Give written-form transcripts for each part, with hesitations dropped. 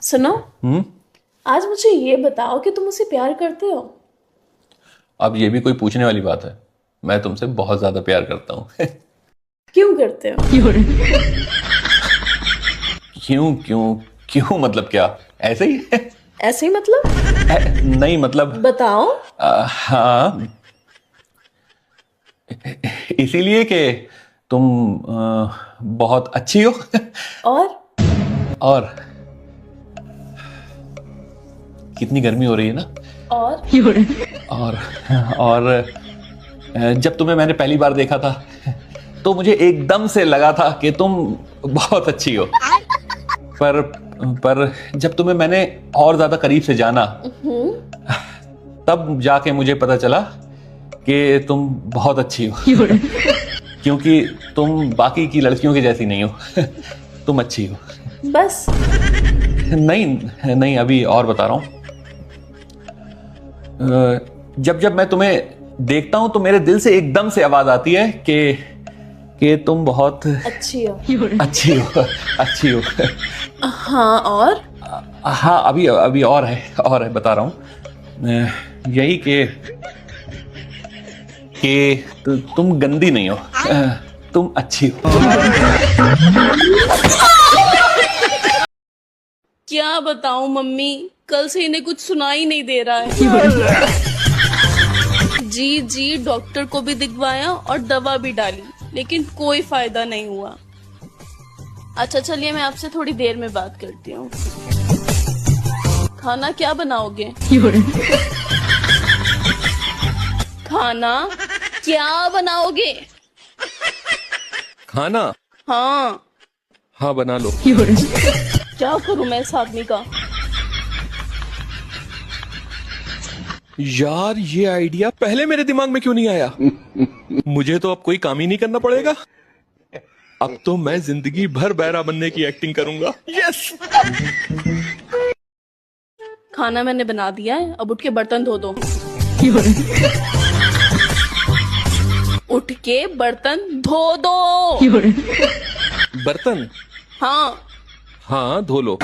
सुनो, आज मुझे ये बताओ कि तुम उसे प्यार करते हो? अब ये भी कोई पूछने वाली बात है? मैं तुमसे बहुत ज्यादा प्यार करता हूँ। क्यों करते हो? क्यों क्यों क्यों मतलब क्या? ऐसे ही? ऐसे ही मतलब? नहीं मतलब बताओ। हाँ, इसीलिए कि तुम बहुत अच्छी हो। और? और कितनी गर्मी हो रही है ना। और? और जब तुम्हें मैंने पहली बार देखा था तो मुझे एकदम से लगा था कि तुम बहुत अच्छी हो। पर जब तुम्हें मैंने और ज्यादा करीब से जाना तब जाके मुझे पता चला कि तुम बहुत अच्छी हो। क्योंकि तुम बाकी की लड़कियों की जैसी नहीं हो। तुम अच्छी हो। बस? नहीं नहीं, अभी और बता रहा हूं। जब जब मैं तुम्हें देखता हूं तो मेरे दिल से एकदम से आवाज आती है कि तुम बहुत अच्छी हो। अच्छी हो। अच्छी हो। हाँ, और? हाँ, अभी और है बता रहा हूं। यही कि तुम गंदी नहीं हो। तुम अच्छी हो। क्या बताऊं मम्मी, कल से इन्हें कुछ सुनाई नहीं दे रहा है। जी डॉक्टर को भी दिखवाया और दवा भी डाली, लेकिन कोई फायदा नहीं हुआ। अच्छा चलिए, मैं आपसे थोड़ी देर में बात करती हूँ। खाना क्या बनाओगे? खाना क्या बनाओगे? खाना? हाँ। हाँ, बना लो। क्या करूं मैं इस आदमी का? यार, ये आइडिया पहले मेरे दिमाग में क्यों नहीं आया? मुझे तो अब कोई काम ही नहीं करना पड़ेगा। अब तो मैं जिंदगी भर बहरा बनने की एक्टिंग करूंगा। यस! खाना मैंने बना दिया है, अब उठ के बर्तन धो दो। उठ के बर्तन धो दो। बर्तन? हाँ। हाँ, धो लो। ओ,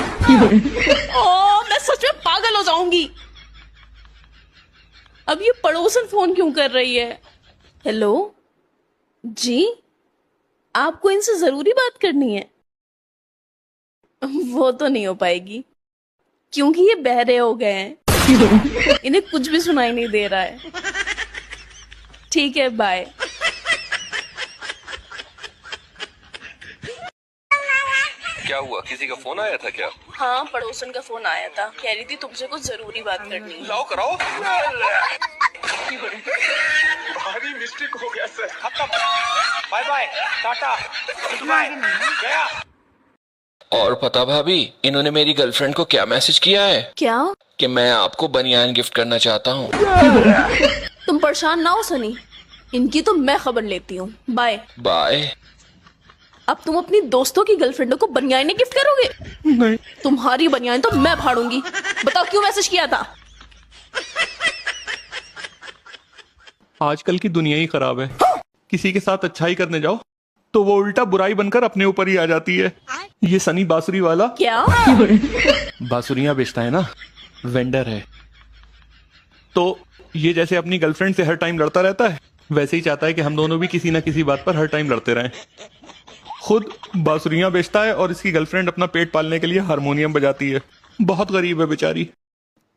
मैं सच में पागल हो जाऊंगी। अब ये पड़ोसन फोन क्यों कर रही है? हेलो जी, आपको इनसे जरूरी बात करनी है? वो तो नहीं हो पाएगी, क्योंकि ये बहरे हो गए हैं। इन्हें कुछ भी सुनाई नहीं दे रहा है। ठीक है, बाय। क्या हुआ? किसी का फोन आया था क्या? हाँ, पड़ोसन का फोन आया था, कह रही थी तुमसे कुछ जरूरी बात करनी है। लाओ कराओ। भारी मिस्टेक हो गया सर। खत्म। बाय बाय, टाटा, गुड बाय, गया। और पता भाभी, इन्होंने मेरी गर्लफ्रेंड को क्या मैसेज किया है? क्या? कि मैं आपको बनियान गिफ्ट करना चाहता हूँ। तुम परेशान ना हो सनी, इनकी तो मैं खबर लेती हूँ। Bye bye. अब तुम अपनी दोस्तों की गर्लफ्रेंडों को बनियानें गिफ्ट करोगे? नहीं। तुम्हारी बनियान तो मैं फाड़ूंगी। बताओ क्यों मैसेज किया था? आजकल की दुनिया ही खराब है। किसी के साथ अच्छाई करने जाओ तो वो उल्टा बुराई बनकर अपने ऊपर ही आ जाती है। ये सनी बांसुरी वाला क्या? बांसुरियां बेचता है ना, वेंडर है। तो ये जैसे अपनी गर्लफ्रेंड से हर टाइम लड़ता रहता है, वैसे ही चाहता है कि हम दोनों भी किसी ना किसी बात पर हर टाइम लड़ते रहें। खुद बांसुरियां बेचता है और इसकी गर्लफ्रेंड अपना पेट पालने के लिए हारमोनियम बजाती है। बहुत गरीब है बेचारी।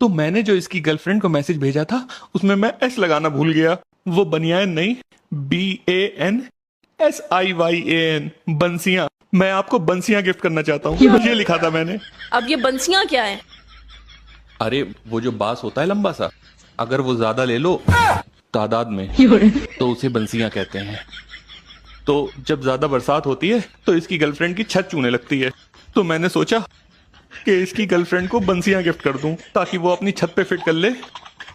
तो मैंने जो इसकी गर्लफ्रेंड को मैसेज भेजा था उसमें मैं एस लगाना भूल गया। वो बनियान नहीं, BANSIYAN, बंसियां। मैं आपको बंसियां गिफ्ट करना चाहता हूँ, ये लिखा था मैंने। अब ये बंसियां क्या है? अरे वो जो बांस होता है लंबा सा, अगर वो ज्यादा ले लो तादाद में तो उसे बंसियां कहते हैं। तो जब ज्यादा बरसात होती है तो इसकी गर्लफ्रेंड की छत चूने लगती है। तो मैंने सोचा कि इसकी गर्लफ्रेंड को बंसियां गिफ्ट कर दूं ताकि वो अपनी छत पे फिट कर ले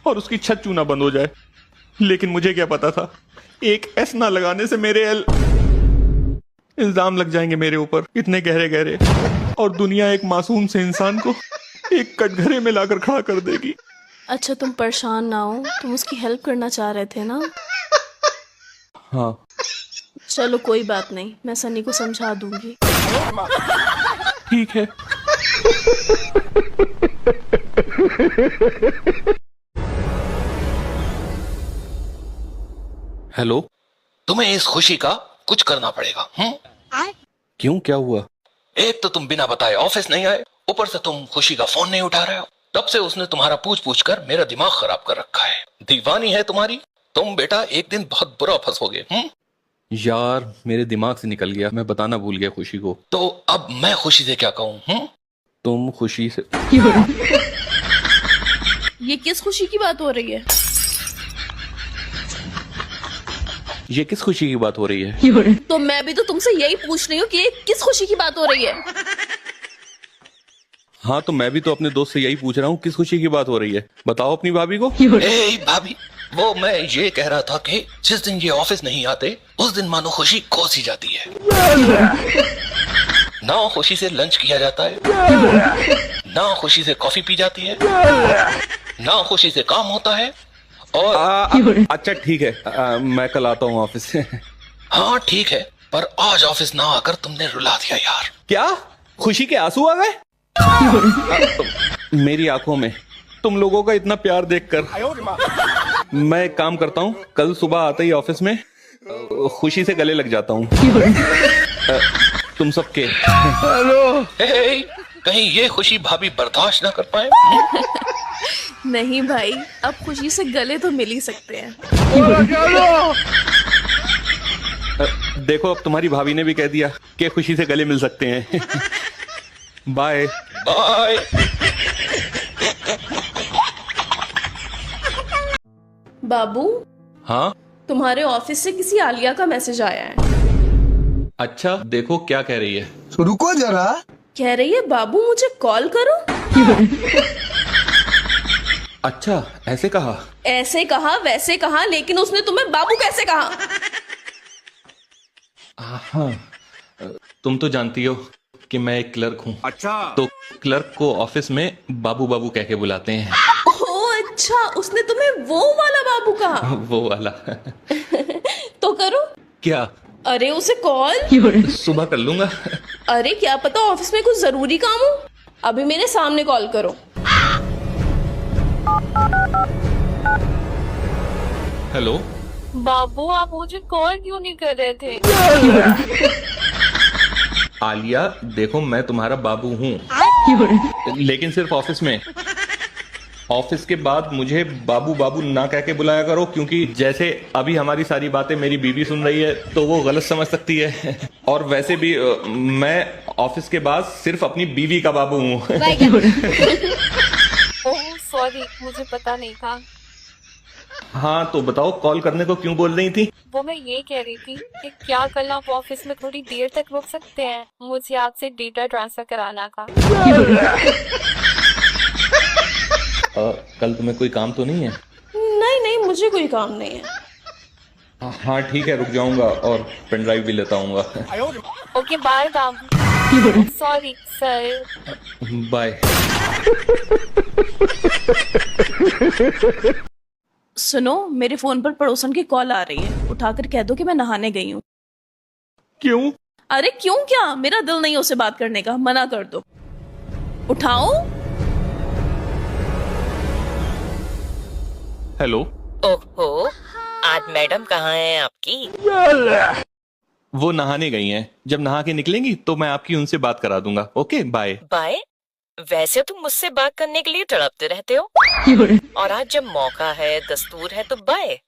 और उसकी छत चूना बंद हो जाए। लेकिन मुझे क्या पता था, एक एस ना लगाने से मेरे इल्जाम लग जाएंगे मेरे ऊपर, इतने गहरे गहरे, और दुनिया एक मासूम से इंसान को एक कटघरे में लाकर खड़ा कर देगी। अच्छा, तुम परेशान ना हो, तुम उसकी हेल्प करना चाह रहे थे ना? हाँ। चलो कोई बात नहीं, मैं सनी को समझा दूंगी। ठीक है। हेलो। तुम्हें इस खुशी का कुछ करना पड़ेगा। क्यों, क्या हुआ? एक तो तुम बिना बताए ऑफिस नहीं आए, ऊपर से तुम खुशी का फोन नहीं उठा रहे हो। तब से उसने तुम्हारा पूछ पूछ कर मेरा दिमाग खराब कर रखा है। दीवानी है तुम्हारी। तुम बेटा एक दिन बहुत बुरा फंसोगे। यार मेरे दिमाग से निकल गया, मैं बताना भूल गया खुशी को। तो अब मैं खुशी से क्या कहूँ? तुम खुशी से ये किस खुशी की बात हो रही है? ये किस खुशी की बात हो रही है? तो मैं भी तो तुमसे यही पूछ रही हूँ कि ये किस खुशी की बात हो रही है। हाँ तो मैं भी तो अपने दोस्त से यही पूछ रहा हूँ, किस खुशी की बात हो रही है? बताओ अपनी भाभी को। ए भाभी, वो मैं ये कह रहा था कि जिस दिन ये ऑफिस नहीं आते उस दिन मानो खुशी खो सी जाती है। ना खुशी से लंच किया जाता है, ना खुशी से कॉफी पी जाती है, ना खुशी से काम होता है। और अच्छा ठीक है, मैं कल आता हूँ ऑफिस से। हाँ ठीक है, पर आज ऑफिस ना आकर तुमने रुला दिया यार। क्या खुशी के आंसू आ गए मेरी आंखों में तुम लोगों का इतना प्यार देखकर? मैं एक काम करता हूँ, कल सुबह आते ही ऑफिस में खुशी से गले लग जाता हूँ तुम सबके। कहीं ये खुशी भाभी बर्दाश्त ना कर पाए। नहीं भाई, अब खुशी से गले तो मिल ही सकते हैं। देखो अब तुम्हारी भाभी ने भी कह दिया कि खुशी से गले मिल सकते हैं। Bye bye. बाबू, हाँ तुम्हारे ऑफिस से किसी आलिया का मैसेज आया है। अच्छा, देखो क्या कह रही है। रुको जरा। कह रही है बाबू मुझे कॉल करो। अच्छा ऐसे कहा? ऐसे कहा वैसे कहा, लेकिन उसने तुम्हें बाबू कैसे कहा? हाँ, तुम तो जानती हो कि मैं एक क्लर्क हूँ। अच्छा। तो क्लर्क को ऑफिस में बाबू बाबू कह के बुलाते हैं। ओह अच्छा, उसने तुम्हें वो वाला बाबू कहा? वो वाला। तो करो। क्या? अरे उसे कॉल। सुबह कर लूंगा। अरे क्या पता ऑफिस में कुछ जरूरी काम हो। अभी मेरे सामने कॉल करो। हेलो बाबू, आप मुझे कॉल क्यों नहीं कर रहे थे? आलिया, देखो मैं तुम्हारा बाबू हूँ, लेकिन सिर्फ ऑफिस में। ऑफिस के बाद मुझे बाबू बाबू ना कह के बुलाया करो, क्योंकि जैसे अभी हमारी सारी बातें मेरी बीवी सुन रही है तो वो गलत समझ सकती है। और वैसे भी मैं ऑफिस के बाद सिर्फ अपनी बीवी का बाबू हूँ। ओह सॉरी, मुझे पता नहीं था। हाँ तो बताओ, कॉल करने को क्यों बोल रही थी? वो मैं ये कह रही थी कि क्या कल आप ऑफिस में थोड़ी देर तक रुक सकते हैं? मुझे आपसे डेटा ट्रांसफर कराना था। कल तुम्हें कोई काम तो नहीं है? नहीं नहीं, मुझे कोई काम नहीं है। हाँ ठीक है, रुक जाऊंगा और पेन ड्राइव भी लेता हूँ। ओके बाय बाबू। Sorry sir. बाय। सुनो, मेरे फोन पर पड़ोसन की कॉल आ रही है, उठाकर कह दो कि मैं नहाने गई हूँ। क्यों? अरे क्यों क्या, मेरा दिल नहीं है उससे बात करने का, मना कर दो। उठाओ। हेलो। ओहो, आज मैडम कहाँ हैं आपकी? वो नहाने गई हैं, जब नहा के निकलेंगी तो मैं आपकी उनसे बात करा दूंगा। Okay bye. बाय। वैसे तुम मुझससे बात करने के लिए तड़पते रहते हो, और आज जब मौका है, दस्तूर है, तो बाय।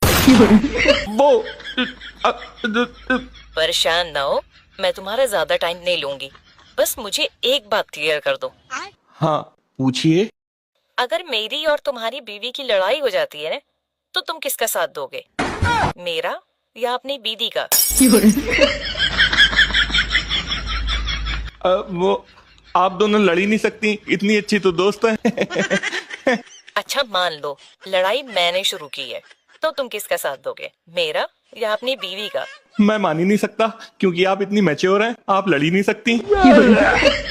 वो परेशान ना हो, मैं तुम्हारा ज्यादा टाइम नहीं लूंगी। बस मुझे एक बात क्लियर कर दो। हाँ पूछिए। अगर मेरी और तुम्हारी बीवी की लड़ाई हो जाती है ना, तो तुम किसका साथ दोगे? मेरा या अपनी बीवी का? वो आप दोनों लड़ ही नहीं सकती, इतनी अच्छी तो दोस्त है। अच्छा मान लो लड़ाई मैंने शुरू की है, तो तुम किसका साथ दोगे? मेरा या अपनी बीवी का? मैं मान ही नहीं सकता, क्योंकि आप इतनी मैच्योर हैं, आप लड़ ही नहीं सकती।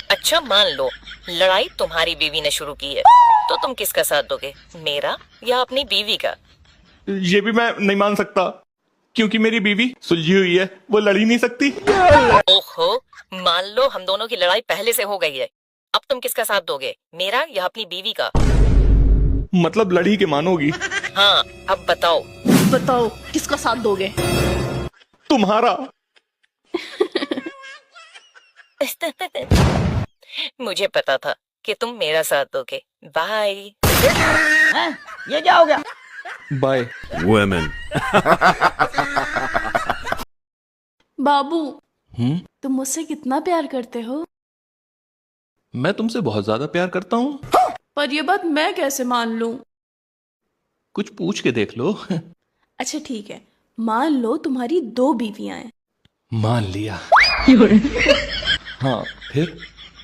अच्छा मान लो लड़ाई तुम्हारी बीवी ने शुरू की है, तो तुम किसका साथ दोगे? मेरा या अपनी बीवी का? ये भी मैं नहीं मान सकता, क्योंकि मेरी बीवी सुलझी हुई है, वो लड़ ही नहीं सकती। ओहो, मान लो हम दोनों की लड़ाई पहले से हो गई है, अब तुम किसका साथ दोगे, मेरा या अपनी बीवी का? मतलब लड़ी के मानोगी? हाँ, अब बताओ। बताओ किसका साथ दोगे? तुम्हारा। मुझे पता था कि तुम मेरा साथ दोगे। बाय। ये क्या हो गया? बाय। बाबू तुम मुझसे कितना प्यार करते हो? मैं तुमसे बहुत ज्यादा प्यार करता हूँ। पर ये बात मैं कैसे मान लूं? कुछ पूछ के देख लो। अच्छा ठीक है, मान लो तुम्हारी 2 बीवियां हैं, मान लिया। हाँ, फिर?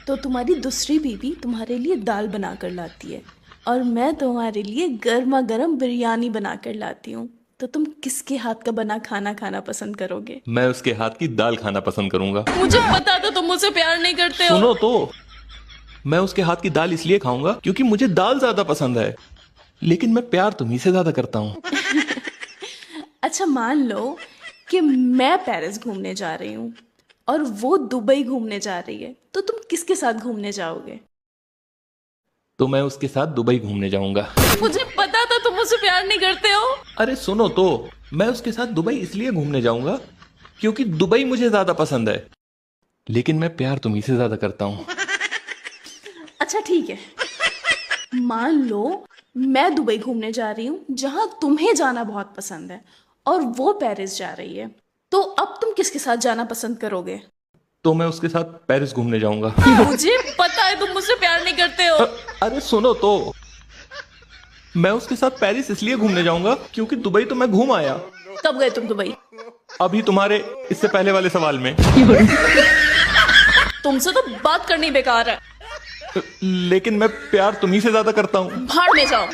तो तुम्हारी दूसरी बीवी तुम्हारे लिए दाल बनाकर लाती है और मैं तुम्हारे लिए गर्मा गर्म बिरयानी बनाकर लाती हूँ, तो तुम किसके हाथ का बना खाना खाना पसंद करोगे? मैं उसके हाथ की दाल खाना पसंद करूंगा। मुझे पता था तुम मुझसे प्यार नहीं करते हो। सुनो तो, मैं उसके हाथ की दाल इसलिए खाऊंगा क्योंकि मुझे दाल ज्यादा पसंद है, लेकिन मैं प्यार तुम्ही से ज्यादा करता हूँ। अच्छा मान लो कि मैं पेरिस घूमने जा रही हूँ और वो दुबई घूमने जा रही है, तो तुम किसके साथ घूमने जाओगे? तो मैं उसके साथ दुबई घूमने जाऊंगा। मुझे पता था तुम मुझसे प्यार नहीं करते हो। अरे सुनो तो, मैं उसके साथ दुबई इसलिए घूमने जाऊंगा क्योंकि दुबई मुझे ज्यादा पसंद है, लेकिन मैं प्यार तुम्ही से ज्यादा करता हूँ। अच्छा ठीक है, मान लो मैं दुबई घूमने जा रही हूँ जहां तुम्हें जाना बहुत पसंद है और वो पेरिस जा रही है, तो अब तुम किसके साथ जाना पसंद करोगे? तो मैं उसके साथ पेरिस घूमने जाऊंगा। मुझे पता है तुम मुझसे प्यार नहीं करते हो। अरे सुनो तो, मैं उसके साथ पेरिस इसलिए घूमने जाऊंगा क्योंकि दुबई तो मैं घूम आया। कब गए तुम दुबई? अभी तुम्हारे इससे पहले वाले सवाल में। तुमसे तो बात करनी बेकार है। लेकिन मैं प्यार तुम्ही से ज्यादा करता हूँ। भाड़ में जाओ।